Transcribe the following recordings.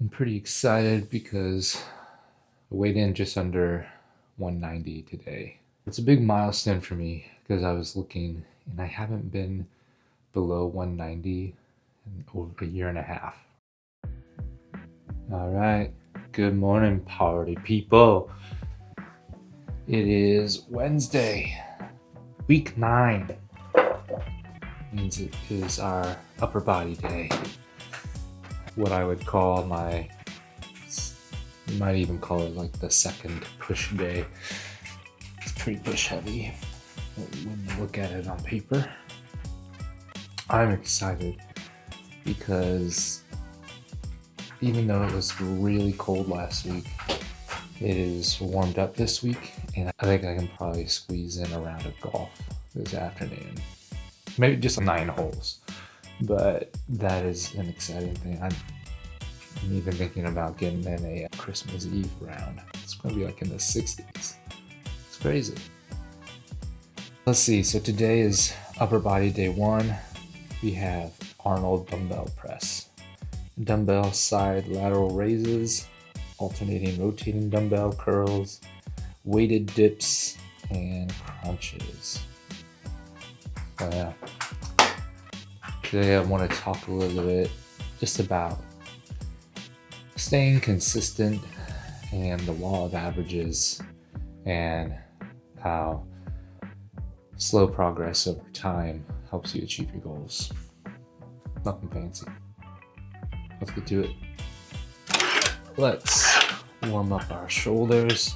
I'm pretty excited because I weighed in just under 190 today. It's a big milestone for me because I was looking and I haven't been below 190 in over a year and a half. All right, good morning, party people. It is Wednesday, week 9. Means it is our upper body day. What I would call you might even call it like the second push day. It's pretty push heavy when you look at it on paper. I'm excited because even though it was really cold last week, it is warmed up this week, and I think I can probably squeeze in a round of golf this afternoon. Maybe just 9 holes, but that is an exciting thing. I'm even thinking about getting in a Christmas Eve round. It's going to be like in the 60s. It's crazy. Let's see. So today is upper body day 1. We have Arnold dumbbell press. Dumbbell side lateral raises, alternating rotating dumbbell curls, weighted dips, and crunches. So yeah. Today I want to talk a little bit just about staying consistent and the law of averages and how slow progress over time helps you achieve your goals. Nothing fancy. Let's get to it. Let's warm up our shoulders.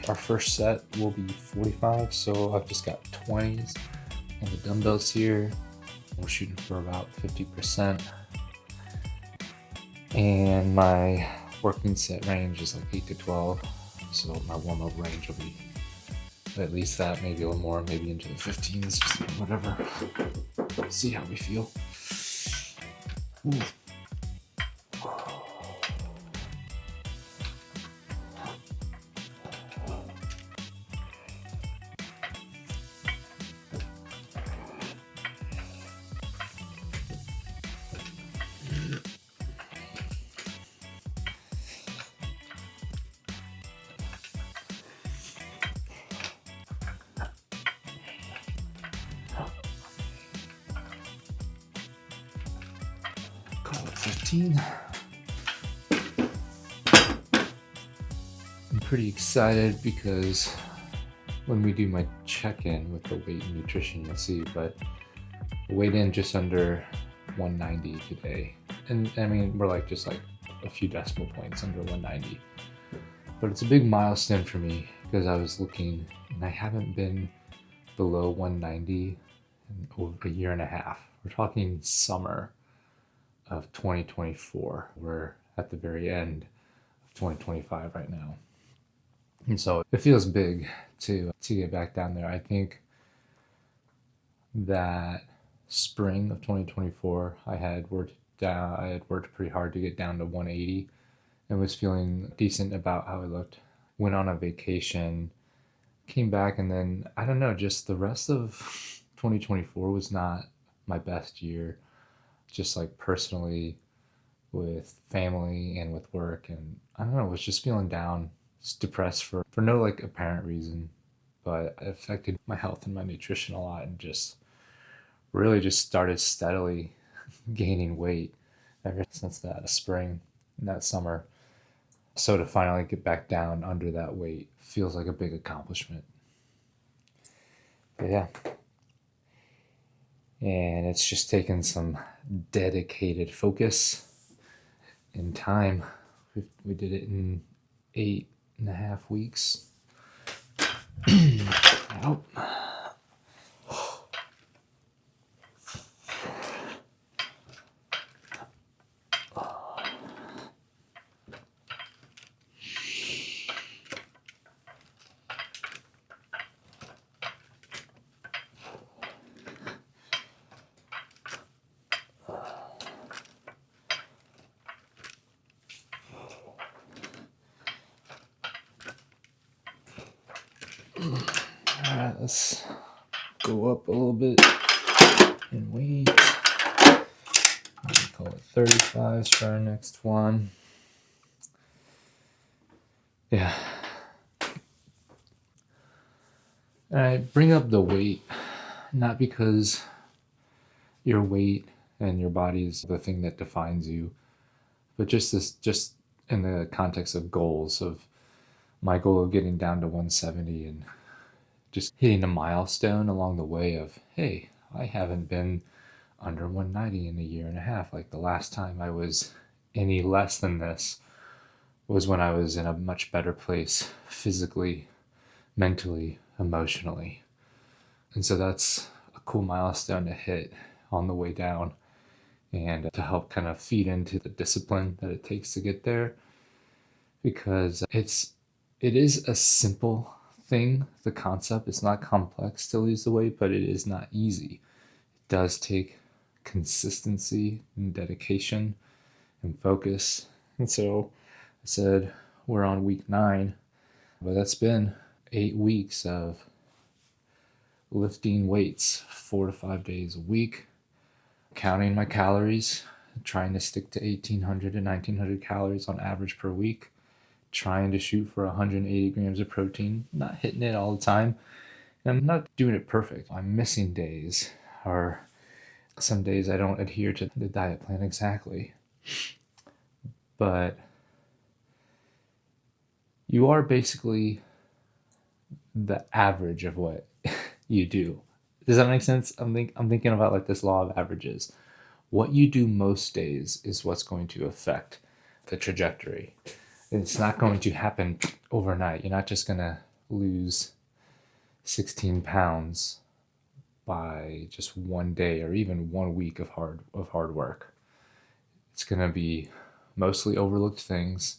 Our first set will be 45, so I've just got 20s on the dumbbells here. We're shooting for about 50%. And my working set range is like 8 to 12, so my warm-up range will be at least that, maybe a little more, maybe into the 15s, just whatever. See how we feel. Ooh. Call it 15. I'm pretty excited because when we do my check-in with the weight and nutrition, you'll see, but I weighed in just under 190 today. And I mean, we're just like a few decimal points under 190. But it's a big milestone for me because I was looking and I haven't been below 190 in over a year and a half. We're talking summer of 2024. We're at the very end of 2025 right now. And so it feels big to get back down there. I think that spring of 2024, I had worked pretty hard to get down to 180 and was feeling decent about how I looked. Went on a vacation, came back, and then I don't know, just the rest of 2024 was not my best year, just like personally with family and with work. And I don't know, was just feeling down, just depressed for no like apparent reason, but it affected my health and my nutrition a lot, and just really just started steadily gaining weight ever since that spring and that summer. So to finally get back down under that weight feels like a big accomplishment. But yeah. And it's just taken some dedicated focus and time. We did it in 8.5 weeks. Oh. Alright, let's go up a little bit in weight. Call it 35s for our next one. Yeah. And I bring up the weight, not because your weight and your body is the thing that defines you, but just in the context of goals, of my goal of getting down to 170 and just hitting a milestone along the way of, hey, I haven't been under 190 in a year and a half. Like the last time I was any less than this was when I was in a much better place physically, mentally, emotionally. And so that's a cool milestone to hit on the way down, and to help kind of feed into the discipline that it takes to get there, because it is a simple thing. The concept is not complex to lose the weight, but it is not easy. It does take consistency and dedication and focus. And so I said we're on week 9, but that's been 8 weeks of lifting weights 4 to 5 days a week, counting my calories, trying to stick to 1,800 to 1,900 calories on average per week, trying to shoot for 180 grams of protein, not hitting it all the time. And I'm not doing it perfect. I'm missing days, or some days I don't adhere to the diet plan exactly. But you are basically the average of what you do. Does that make sense? I'm thinking about like this law of averages. What you do most days is what's going to affect the trajectory. It's not going to happen overnight. You're not just going to lose 16 pounds by just one day or even 1 week of hard work. It's going to be mostly overlooked things.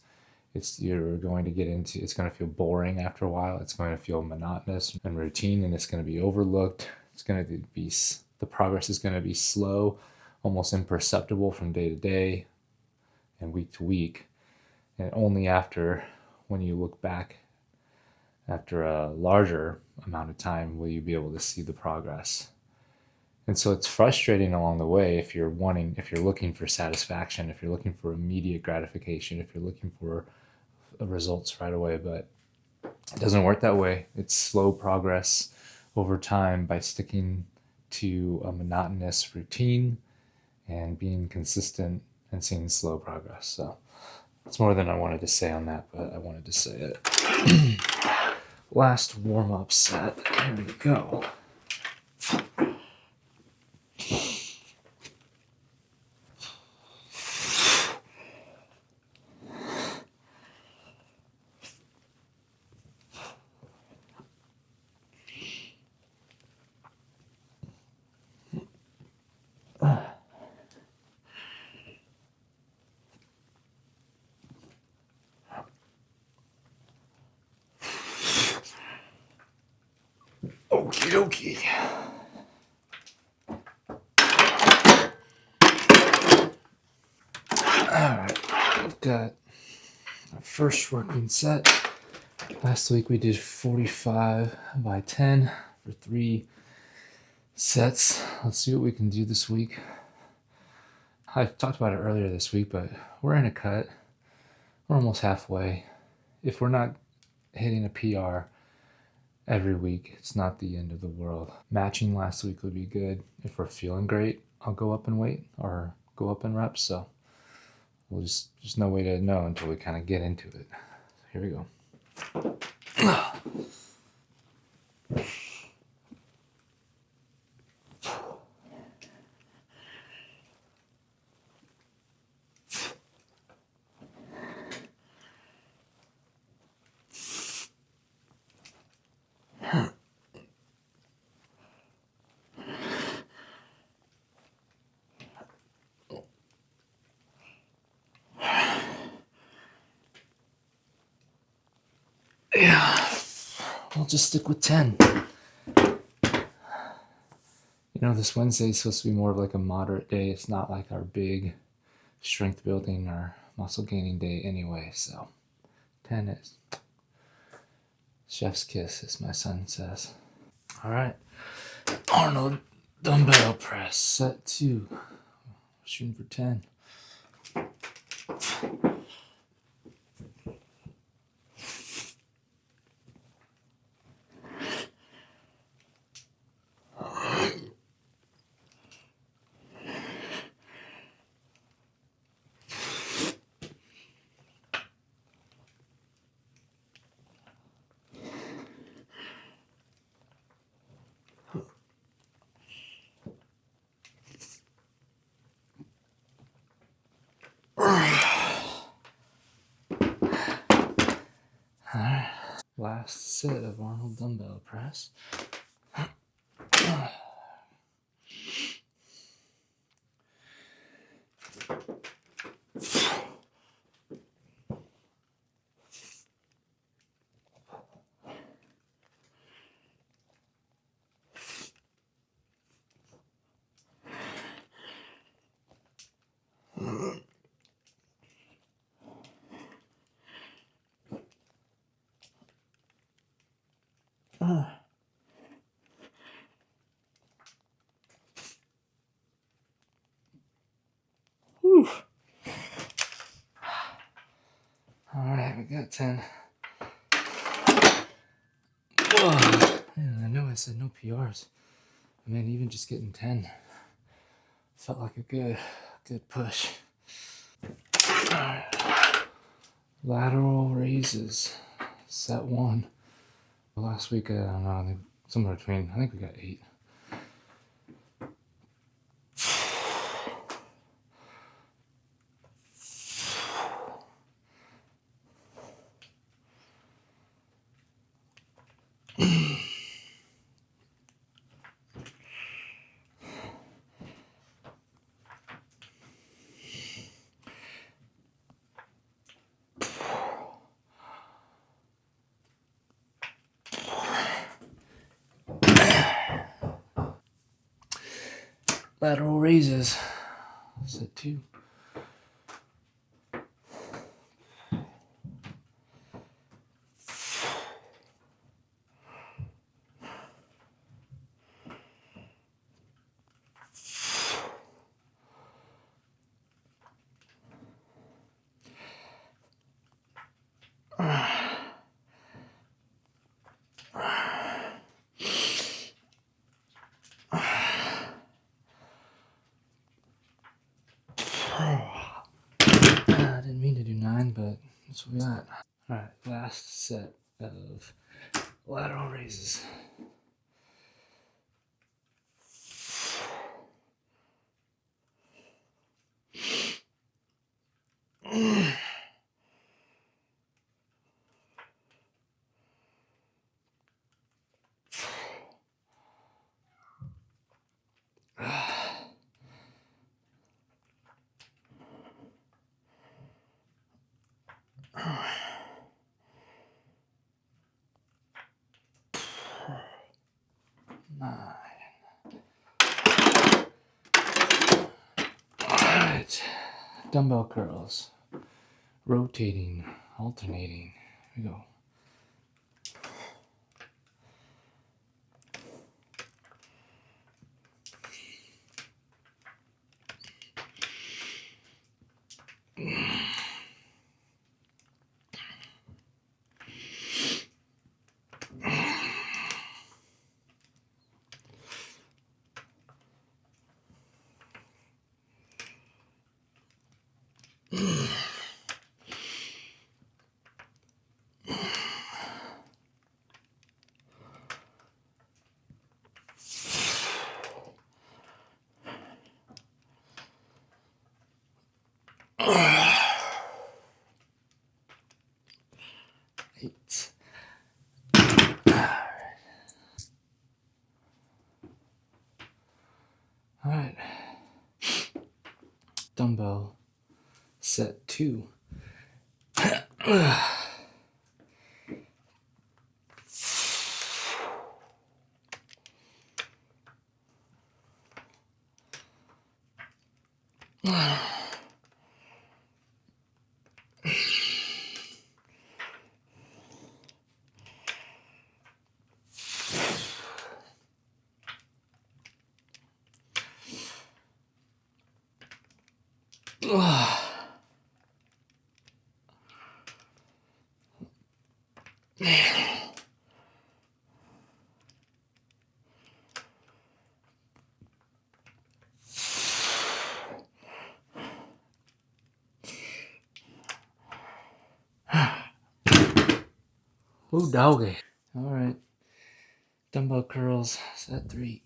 You're going to get into, it's going to feel boring after a while. It's going to feel monotonous and routine, and it's going to be overlooked. It's going to be, the progress is going to be slow, almost imperceptible from day to day and week to week. And only after, when you look back after a larger amount of time, will you be able to see the progress. And so it's frustrating along the way if you're looking for satisfaction, if you're looking for immediate gratification, if you're looking for results right away. But it doesn't work that way. It's slow progress over time by sticking to a monotonous routine and being consistent and seeing slow progress. So that's more than I wanted to say on that, but I wanted to say it. Last warm-up set. Here we go. Okie dokie. Alright, we've got our first working set. Last week we did 45 by 10 for 3 sets. Let's see what we can do this week. I talked about it earlier this week, but we're in a cut. We're almost halfway. If we're not hitting a PR every week, it's not the end of the world. Matching last week would be good. If we're feeling great, I'll go up in weight or go up in reps. So we'll just no way to know until we kind of get into it. Here we go. Yeah, we'll just stick with 10. This Wednesday is supposed to be more of like a moderate day. It's not like our big strength building or muscle gaining day anyway. So 10 is chef's kiss, as my son says. All right, Arnold Dumbbell press set 2. Shooting for 10. Alright, last set of Arnold dumbbell press. Alright, we got 10. Whoa. Man, I know I said no PRs. I mean, even just getting 10 felt like a good push. Alright. Lateral raises, set 1. Last week, I don't know, I think somewhere between, I think we got 8. Lateral raises, set 2. I didn't mean to do 9, but that's what we got. Alright, last set of lateral raises. Alright, dumbbell curls, rotating, alternating. Here we go. Eight. Alright. Dumbbell set 2. Ooh, doggy. All right. Dumbbell curls, set 3.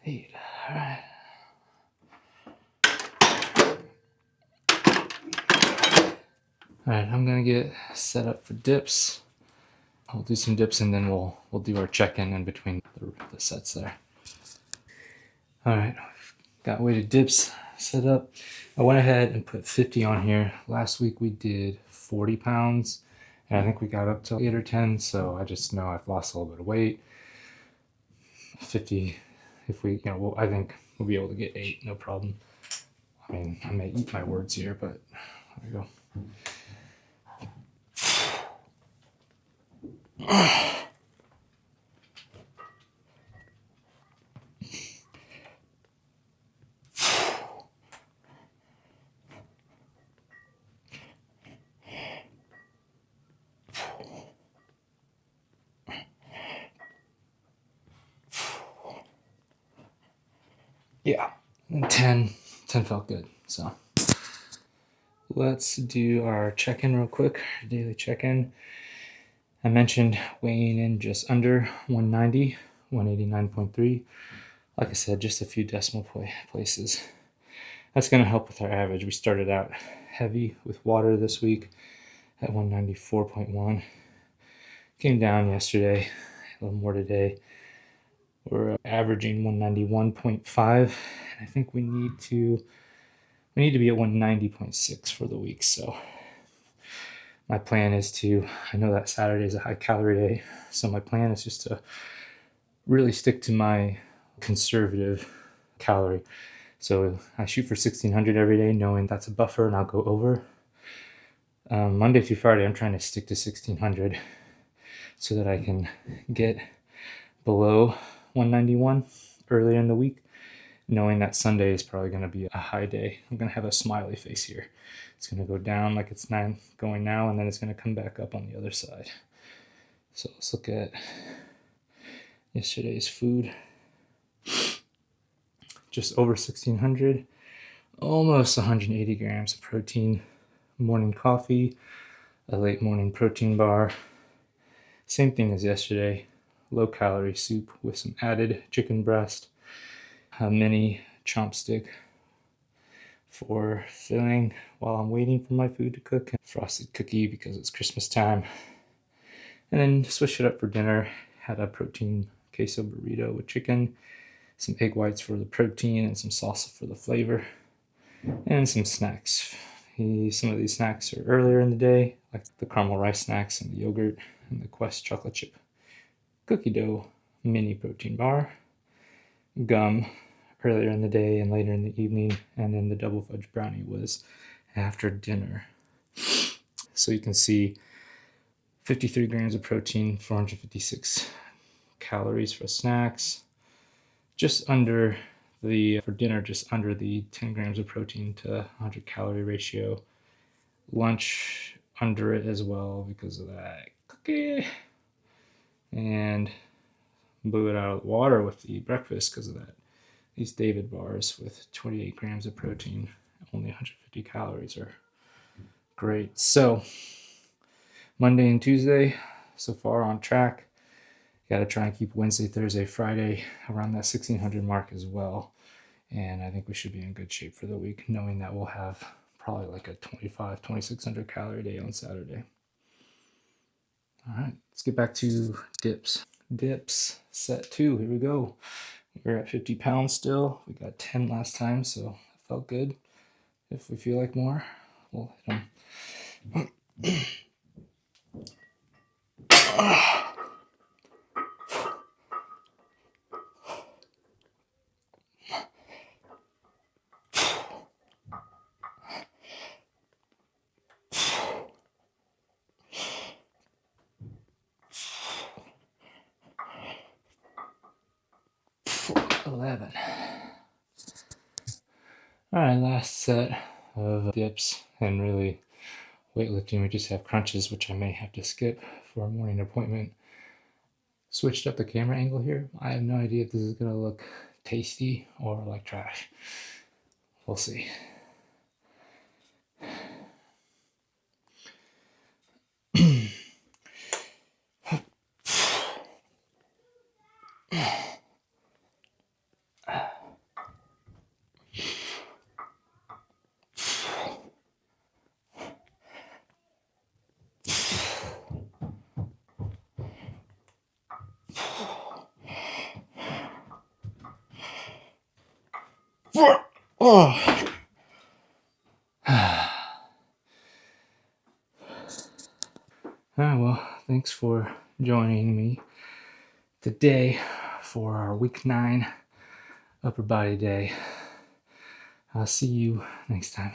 Eight. All right. All right, I'm gonna get set up for dips. I'll do some dips and then we'll do our check-in in between the sets there. All right, got weighted dips set up. I went ahead and put 50 on here. Last week we did 40 pounds, and I think we got up to 8 or 10. So I just know I've lost a little bit of weight. 50, if we, I think we'll be able to get 8, no problem. I mean, I may eat my words here, but there we go. Yeah, and 10 felt good. So let's do our check-in real quick, daily check-in. I mentioned weighing in just under 190, 189.3. Like I said, just a few decimal places. That's going to help with our average. We started out heavy with water this week at 194.1. Came down yesterday, a little more today. We're averaging 191.5. I think we need to be at 190.6 for the week. So my plan is I know that Saturday is a high calorie day, so my plan is just to really stick to my conservative calorie. So I shoot for 1600 every day, knowing that's a buffer and I'll go over. Monday through Friday, I'm trying to stick to 1600 so that I can get below 191 earlier in the week, knowing that Sunday is probably going to be a high day. I'm going to have a smiley face here. It's going to go down like it's going now, and then it's going to come back up on the other side. So let's look at yesterday's food. Just over 1600, almost 180 grams of protein. Morning coffee, a late morning protein bar. Same thing as yesterday. Low calorie soup with some added chicken breast. A mini chomp stick for filling while I'm waiting for my food to cook. Frosted cookie because it's Christmas time. And then switch it up for dinner. Had a protein queso burrito with chicken, some egg whites for the protein, and some salsa for the flavor, and some snacks. Some of these snacks are earlier in the day, like the caramel rice snacks and the yogurt and the Quest chocolate chip cookie dough mini protein bar, gum earlier in the day and later in the evening, and then the double fudge brownie was after dinner. So you can see 53 grams of protein, 456 calories for snacks, just under for dinner, just under the 10 grams of protein to 100 calorie ratio. Lunch under it as well because of that cookie. And blew it out of the water with the breakfast because of that. These David bars with 28 grams of protein, only 150 calories are great. So Monday and Tuesday, so far on track. Got to try and keep Wednesday, Thursday, Friday around that 1600 mark as well. And I think we should be in good shape for the week, knowing that we'll have probably like a 2600 calorie day on Saturday. All right, let's get back to dips. Dips, set 2, here we go. We're at 50 pounds still. We got 10 last time, so it felt good. If we feel like more, we'll hit them. 11. Alright, last set of dips, and really weightlifting. We just have crunches, which I may have to skip for a morning appointment. Switched up the camera angle here. I have no idea if this is going to look tasty or like trash. We'll see. Oh. Well, thanks for joining me today for our week 9 upper body day. I'll see you next time.